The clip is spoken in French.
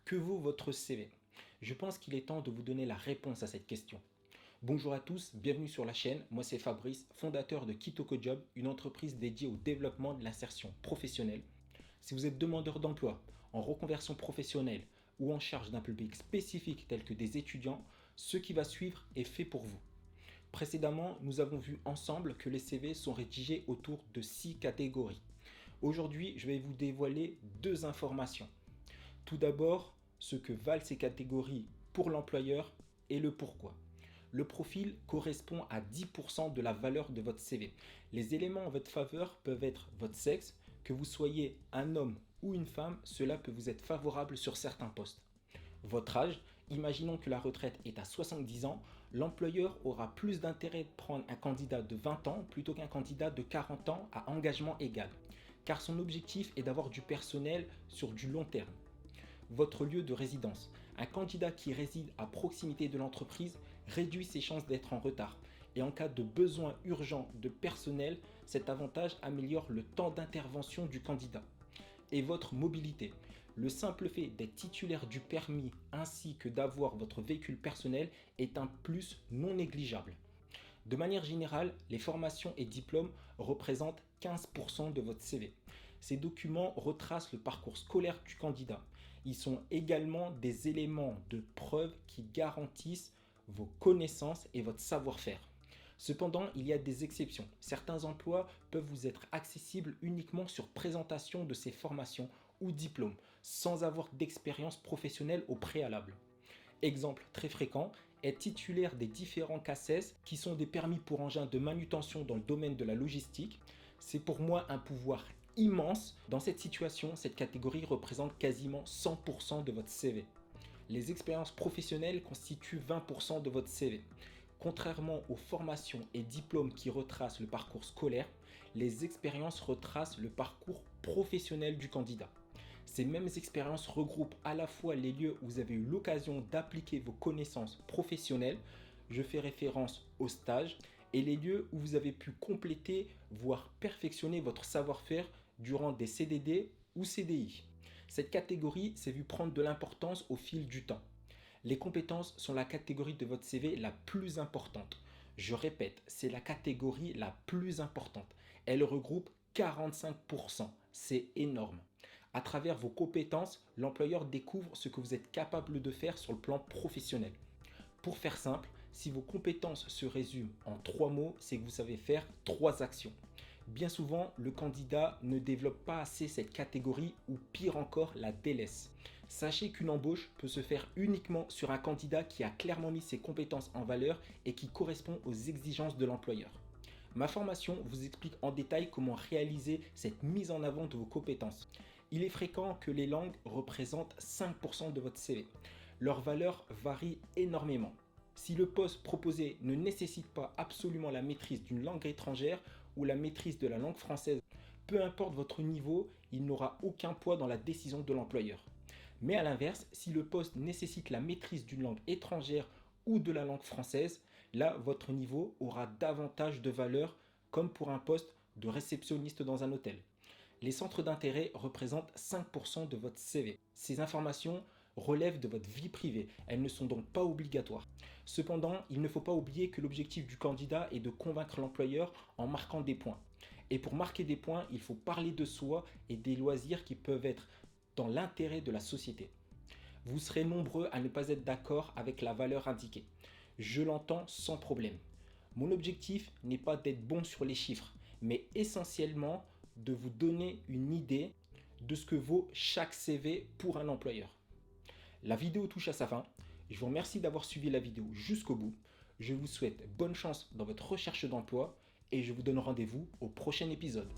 Que vaut votre CV? Je pense qu'il est temps de vous donner la réponse à cette question. Bonjour à tous, bienvenue sur la chaîne. Moi c'est Fabrice, fondateur de Kitoko Job, une entreprise dédiée au développement de l'insertion professionnelle. Si vous êtes demandeur d'emploi, en reconversion professionnelle ou en charge d'un public spécifique tel que des étudiants, ce qui va suivre est fait pour vous. Précédemment, nous avons vu ensemble que les CV sont rédigés autour de 6 catégories. Aujourd'hui, je vais vous dévoiler 2 informations. Tout d'abord, ce que valent ces catégories pour l'employeur et le pourquoi. Le profil correspond à 10% de la valeur de votre CV. Les éléments en votre faveur peuvent être votre sexe, que vous soyez un homme ou une femme, cela peut vous être favorable sur certains postes. Votre âge, imaginons que la retraite est à 70 ans, l'employeur aura plus d'intérêt de prendre un candidat de 20 ans plutôt qu'un candidat de 40 ans à engagement égal, car son objectif est d'avoir du personnel sur du long terme. Votre lieu de résidence. Un candidat qui réside à proximité de l'entreprise réduit ses chances d'être en retard. Et en cas de besoin urgent de personnel, cet avantage améliore le temps d'intervention du candidat. Et votre mobilité. Le simple fait d'être titulaire du permis ainsi que d'avoir votre véhicule personnel est un plus non négligeable. De manière générale, les formations et diplômes représentent 15% de votre CV. Ces documents retracent le parcours scolaire du candidat. Ils sont également des éléments de preuve qui garantissent vos connaissances et votre savoir-faire. Cependant, il y a des exceptions. Certains emplois peuvent vous être accessibles uniquement sur présentation de ces formations ou diplômes, sans avoir d'expérience professionnelle au préalable. Exemple très fréquent, être titulaire des différents CACES qui sont des permis pour engins de manutention dans le domaine de la logistique. C'est pour moi un pouvoir immense. Dans cette situation, cette catégorie représente quasiment 100% de votre CV. Les expériences professionnelles constituent 20% de votre CV. Contrairement aux formations et diplômes qui retracent le parcours scolaire, les expériences retracent le parcours professionnel du candidat. Ces mêmes expériences regroupent à la fois les lieux où vous avez eu l'occasion d'appliquer vos connaissances professionnelles, je fais référence au stage, et les lieux où vous avez pu compléter, voire perfectionner votre savoir-faire durant des CDD ou CDI. Cette catégorie s'est vue prendre de l'importance au fil du temps. Les compétences sont la catégorie de votre CV la plus importante. Je répète, c'est la catégorie la plus importante. Elle regroupe 45%. C'est énorme. À travers vos compétences, l'employeur découvre ce que vous êtes capable de faire sur le plan professionnel. Pour faire simple, si vos compétences se résument en 3 mots, c'est que vous savez faire 3 actions. Bien souvent, le candidat ne développe pas assez cette catégorie ou pire encore, la délaisse. Sachez qu'une embauche peut se faire uniquement sur un candidat qui a clairement mis ses compétences en valeur et qui correspond aux exigences de l'employeur. Ma formation vous explique en détail comment réaliser cette mise en avant de vos compétences. Il est fréquent que les langues représentent 5% de votre CV. Leur valeur varie énormément. Si le poste proposé ne nécessite pas absolument la maîtrise d'une langue étrangère ou la maîtrise de la langue française, peu importe votre niveau, il n'aura aucun poids dans la décision de l'employeur. Mais à l'inverse, si le poste nécessite la maîtrise d'une langue étrangère ou de la langue française, là, votre niveau aura davantage de valeur, comme pour un poste de réceptionniste dans un hôtel. Les centres d'intérêt représentent 5% de votre CV. Ces informations relèvent de votre vie privée. Elles ne sont donc pas obligatoires. Cependant, il ne faut pas oublier que l'objectif du candidat est de convaincre l'employeur en marquant des points. Et pour marquer des points, il faut parler de soi et des loisirs qui peuvent être dans l'intérêt de la société. Vous serez nombreux à ne pas être d'accord avec la valeur indiquée. Je l'entends sans problème. Mon objectif n'est pas d'être bon sur les chiffres, mais essentiellement de vous donner une idée de ce que vaut chaque CV pour un employeur. La vidéo touche à sa fin. Je vous remercie d'avoir suivi la vidéo jusqu'au bout. Je vous souhaite bonne chance dans votre recherche d'emploi et je vous donne rendez-vous au prochain épisode.